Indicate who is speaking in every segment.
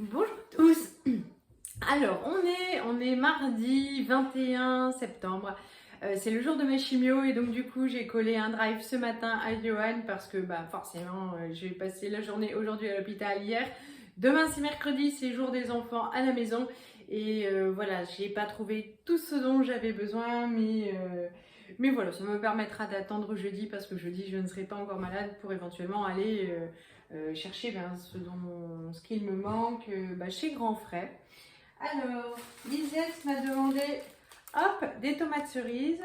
Speaker 1: Bonjour à tous. Alors, on est mardi 21 septembre. C'est le jour de ma chimio et donc du coup j'ai collé un drive ce matin à Johan parce que forcément j'ai passé la journée aujourd'hui à l'hôpital hier. Demain c'est mercredi, c'est jour des enfants à la maison et voilà, j'ai pas trouvé tout ce dont j'avais besoin mais voilà, ça me permettra d'attendre jeudi parce que jeudi je ne serai pas encore malade pour éventuellement aller chercher ce qu'il me manque chez Grand Frais. Alors, Lisette m'a demandé, hop, des tomates cerises.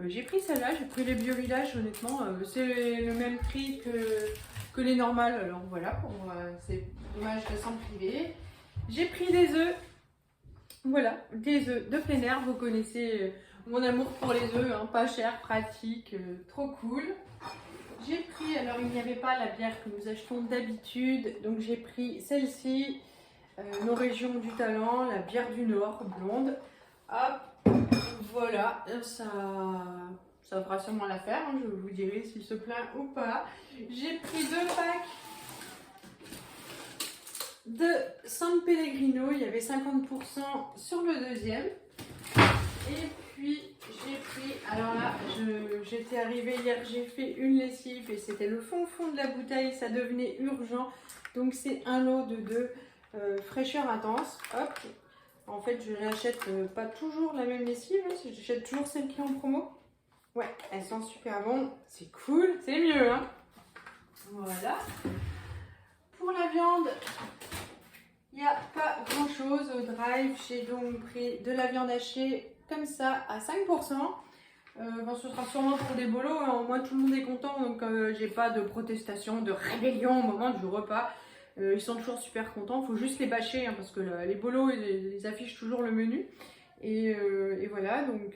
Speaker 1: J'ai pris celle-là, j'ai pris les bio village, honnêtement, c'est le même prix que les normales, alors voilà, c'est dommage de s'en priver. J'ai pris des œufs, voilà, des œufs de plein air, vous connaissez mon amour pour les œufs, hein, pas cher, pratique, trop cool. J'ai pris, alors il n'y avait pas la bière que nous achetons d'habitude, donc j'ai pris celle-ci. Nos régions du talent, la bière du Nord, blonde. Hop, voilà, ça fera sûrement l'affaire, hein, je vous dirai s'il se plaint ou pas. J'ai pris 2 packs de San Pellegrino, il y avait 50% sur le deuxième. Et puis j'ai pris, alors là, j'étais arrivée hier, j'ai fait une lessive et c'était le fond de la bouteille, ça devenait urgent. Donc c'est un lot de 2. Fraîcheur intense, hop. En fait, je n'achète pas toujours la même lessive, hein, j'achète toujours celle qui est en promo. Ouais, elle sent super bon, c'est cool, c'est mieux, hein. Voilà. Pour la viande, il n'y a pas grand chose au drive. J'ai donc pris de la viande hachée comme ça à 5%. Ce sera sûrement pour des bolos, hein. Au moins tout le monde est content, donc j'ai pas de protestation, de rébellion au moment du repas. Ils sont toujours super contents, il faut juste les bâcher, hein, parce que les bolos ils affichent toujours le menu. Et voilà, donc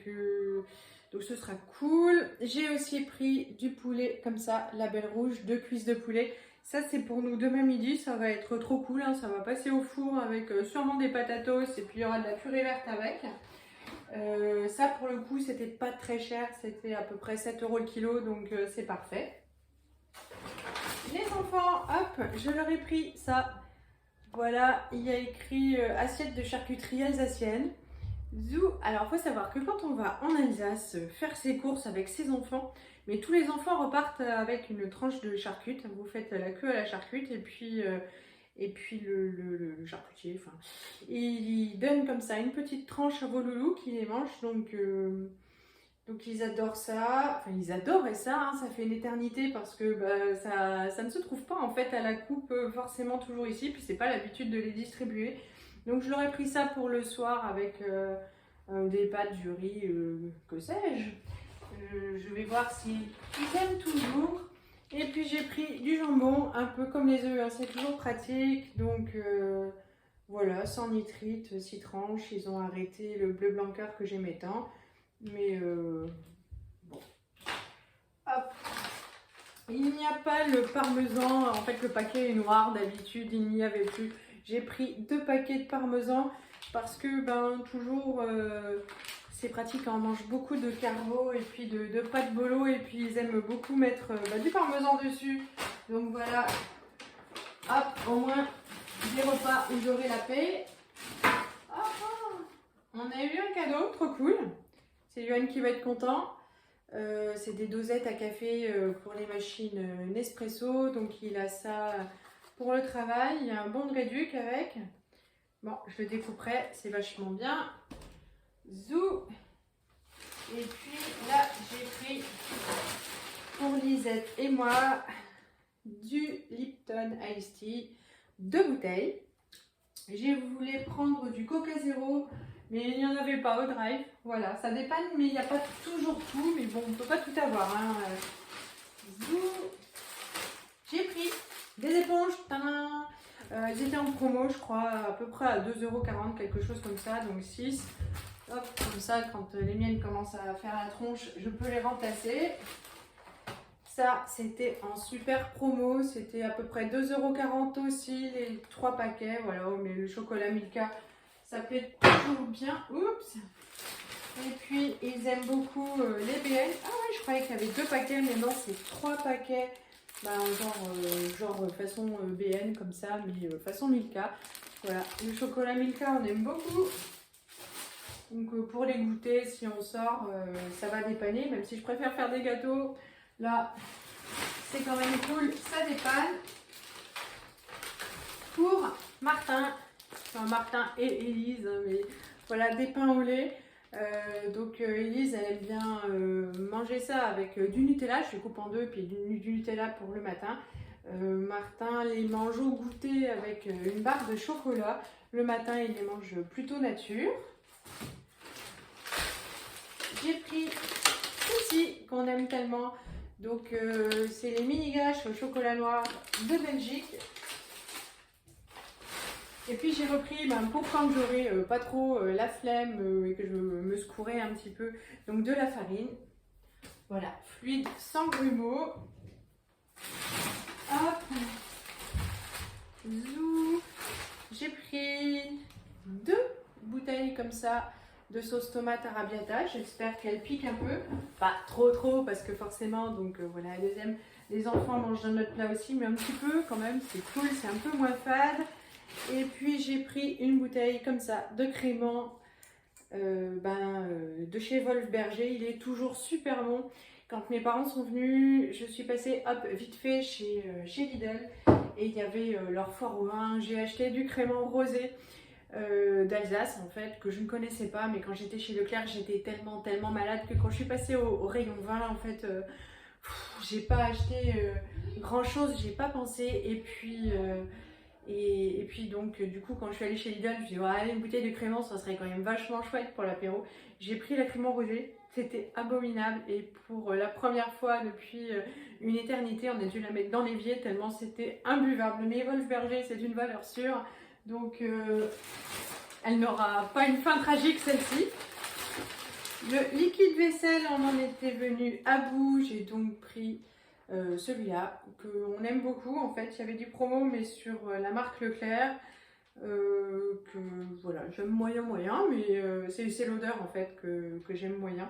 Speaker 1: ce sera cool. J'ai aussi pris du poulet comme ça, label rouge, 2 cuisses de poulet. Ça c'est pour nous demain midi, ça va être trop cool, hein. Ça va passer au four avec sûrement des patatos et puis il y aura de la purée verte avec. Ça pour le coup c'était pas très cher, c'était à peu près 7 € le kilo, donc c'est parfait. Les enfants, hop, je leur ai pris ça. Voilà, il y a écrit assiette de charcuterie alsacienne. Zou. Alors, il faut savoir que quand on va en Alsace faire ses courses avec ses enfants, mais tous les enfants repartent avec une tranche de charcute. Vous faites la queue à la charcute et puis le charcutier, enfin, il donne comme ça une petite tranche à vos loulous qui les mangent. Donc ils adorent ça, enfin ils adoraient ça, hein. Ça fait une éternité parce que ça ne se trouve pas en fait à la coupe forcément toujours ici, puis c'est pas l'habitude de les distribuer. Donc je leur ai pris ça pour le soir avec des pâtes, du riz, que sais-je. Je vais voir s'ils aiment toujours. Et puis j'ai pris du jambon, un peu comme les œufs, hein, c'est toujours pratique. Donc voilà, sans nitrite, 6 tranches, ils ont arrêté le bleu blanc cœur que j'aimais tant. Mais bon, hop, il n'y a pas le parmesan, en fait le paquet est noir d'habitude, il n'y avait plus. J'ai pris 2 paquets de parmesan parce que toujours c'est pratique quand on mange beaucoup de carbo et puis de pâtes bolo et puis ils aiment beaucoup mettre du parmesan dessus. Donc voilà, hop, au moins des repas où j'aurai la paix. On a eu un cadeau, trop cool. C'est Yoann qui va être content. C'est des dosettes à café pour les machines Nespresso. Donc il a ça pour le travail. Il y a un bon de réduc avec. Bon, je le découperai, c'est vachement bien. Zou. Et puis là, j'ai pris pour Lisette et moi du Lipton Ice Tea, 2 bouteilles. J'ai voulu prendre du Coca Zéro. Mais il n'y en avait pas au drive, voilà, ça dépanne, mais il n'y a pas toujours tout, mais bon, on ne peut pas tout avoir, hein. J'ai pris des éponges, elles étaient en promo, je crois, à peu près à 2,40 €, quelque chose comme ça, donc 6. Hop, comme ça, quand les miennes commencent à faire la tronche, je peux les remplacer. Ça, c'était en super promo, c'était à peu près 2,40 € aussi, les 3 paquets, voilà, mais le chocolat Milka, ça plaît toujours bien. Oups. Et puis, ils aiment beaucoup les BN. Ah ouais, je croyais qu'il y avait 2 paquets, mais non, c'est 3 paquets. Genre façon BN comme ça, mais façon Milka. Voilà, le chocolat Milka, on aime beaucoup. Donc pour les goûter, si on sort, ça va dépanner. Même si je préfère faire des gâteaux, là, c'est quand même cool, ça dépanne. Pour Martin, enfin Martin et Élise, hein, mais voilà, des pains au lait. Donc Élise, elle aime bien manger ça avec du Nutella. Je les coupe en deux, puis du Nutella pour le matin. Martin les mange au goûter avec une barre de chocolat. Le matin, il les mange plutôt nature. J'ai pris ceci qu'on aime tellement. Donc c'est les mini gâches au chocolat noir de Belgique. Et puis j'ai repris pour quand j'aurai pas trop la flemme et que je me secourais un petit peu, donc de la farine. Voilà, fluide sans grumeaux. Hop, zou. J'ai pris 2 bouteilles comme ça de sauce tomate arrabbiata. J'espère qu'elle pique un peu, pas trop parce que forcément, donc voilà, la deuxième, les enfants mangent dans notre plat aussi, mais un petit peu quand même, c'est cool, c'est un peu moins fade. Et puis j'ai pris une bouteille comme ça de crément de chez Wolf Berger. Il est toujours super bon. Quand mes parents sont venus, je suis passée hop, vite fait chez Lidl et il y avait leur foire au vin. J'ai acheté du crément rosé d'Alsace en fait, que je ne connaissais pas, mais quand j'étais chez Leclerc, j'étais tellement malade que quand je suis passée au rayon vin, en fait, j'ai pas acheté grand chose, j'ai pas pensé. Et puis donc du coup quand je suis allée chez Lidl, je me suis dit ouais, une bouteille de crément ça serait quand même vachement chouette pour l'apéro. J'ai pris la crément rosée, c'était abominable et pour la première fois depuis une éternité on a dû la mettre dans l'évier tellement c'était imbuvable. Mais Wolf Berger c'est une valeur sûre, donc elle n'aura pas une fin tragique celle-ci. Le liquide vaisselle, on en était venu à bout, j'ai donc pris celui-là qu'on aime beaucoup. En fait, il y avait du promo, mais sur la marque Leclerc, que voilà, j'aime moyen, mais c'est l'odeur en fait que j'aime moyen.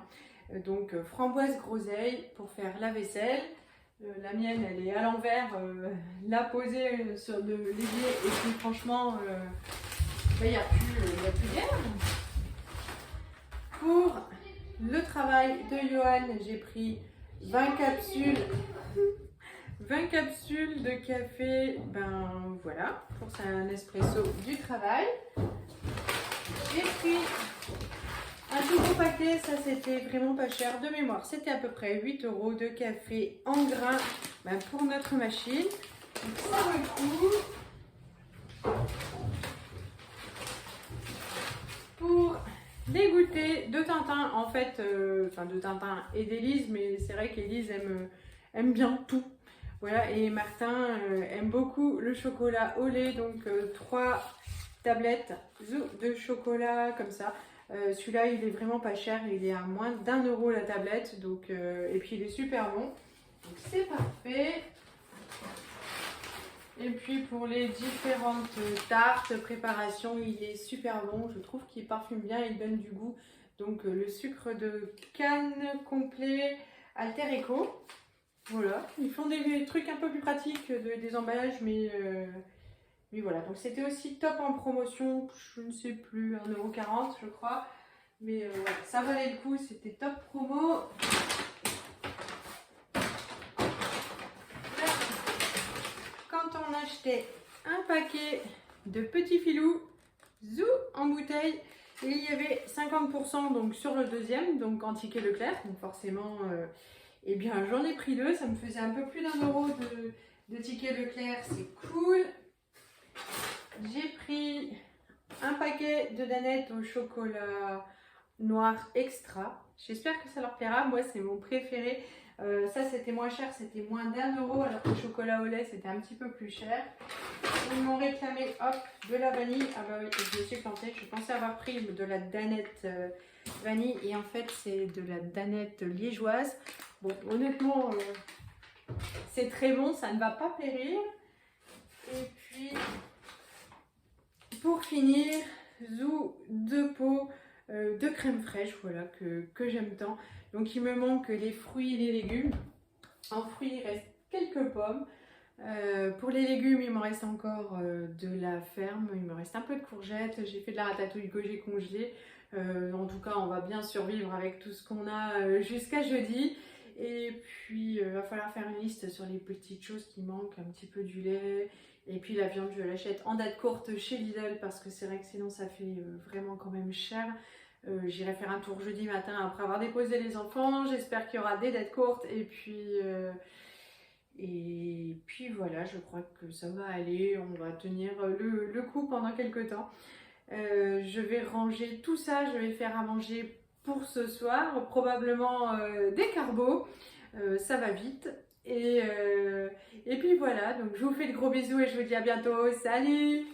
Speaker 1: Donc framboise groseille pour faire la vaisselle. La mienne, elle est à l'envers, la posée sur de l'évier, et puis franchement, il n'y a plus d'air. Pour le travail de Johan, j'ai pris 20 capsules de café, voilà, pour un espresso du travail. J'ai pris un tout gros paquet, ça c'était vraiment pas cher, de mémoire c'était à peu près 8 € de café en grains pour notre machine. Donc ça vaut le coup. Pour les goûters de Tintin, en fait, de Tintin et d'Élise, mais c'est vrai qu'Élise aime bien tout. Voilà, et Martin aime beaucoup le chocolat au lait, donc 3 tablettes de chocolat comme ça. Celui-là, il est vraiment pas cher, il est à moins d'1 € la tablette, donc, et puis il est super bon. Donc c'est parfait. Et puis pour les différentes tartes, préparations, il est super bon. Je trouve qu'il parfume bien, il donne du goût. Donc le sucre de canne complet Alter Eco. Voilà, ils font des trucs un peu plus pratiques, des emballages, mais voilà. Donc c'était aussi top en promotion, je ne sais plus, 1,40 € je crois. Mais voilà, ça valait le coup, c'était top promo. On achetait un paquet de petits filous zou en bouteille et il y avait 50% donc sur le deuxième, donc en ticket Leclerc, donc forcément eh bien j'en ai pris 2, ça me faisait un peu plus d'1 € de ticket Leclerc, c'est cool. J'ai pris un paquet de danettes au chocolat noir extra, j'espère que ça leur plaira, moi c'est mon préféré. Ça c'était moins cher, c'était moins d'1 € alors que le chocolat au lait c'était un petit peu plus cher. Ils m'ont réclamé hop de la vanille. Ah bah oui, je me suis plantée, je pensais avoir pris de la danette vanille et en fait c'est de la danette liégeoise. Bon honnêtement c'est très bon, ça ne va pas périr. Et puis pour finir, zou 2 pots de crème fraîche, voilà, que j'aime tant. Donc il me manque les fruits et les légumes. En fruits il reste quelques pommes, Pour les légumes, il me reste encore de la ferme, il me reste un peu de courgettes, j'ai fait de la ratatouille que j'ai congelée. En tout cas, on va bien survivre avec tout ce qu'on a jusqu'à jeudi. Et puis, il va falloir faire une liste sur les petites choses qui manquent, un petit peu du lait. Et puis la viande, je l'achète en date courte chez Lidl parce que c'est vrai que sinon ça fait vraiment quand même cher. J'irai faire un tour jeudi matin après avoir déposé les enfants. J'espère qu'il y aura des dates courtes. Et puis voilà, je crois que ça va aller. On va tenir le coup pendant quelques temps. Je vais ranger tout ça. Je vais faire à manger pour ce soir. Probablement des carbos. Ça va vite. Et puis voilà, donc je vous fais de gros bisous et je vous dis à bientôt. Salut!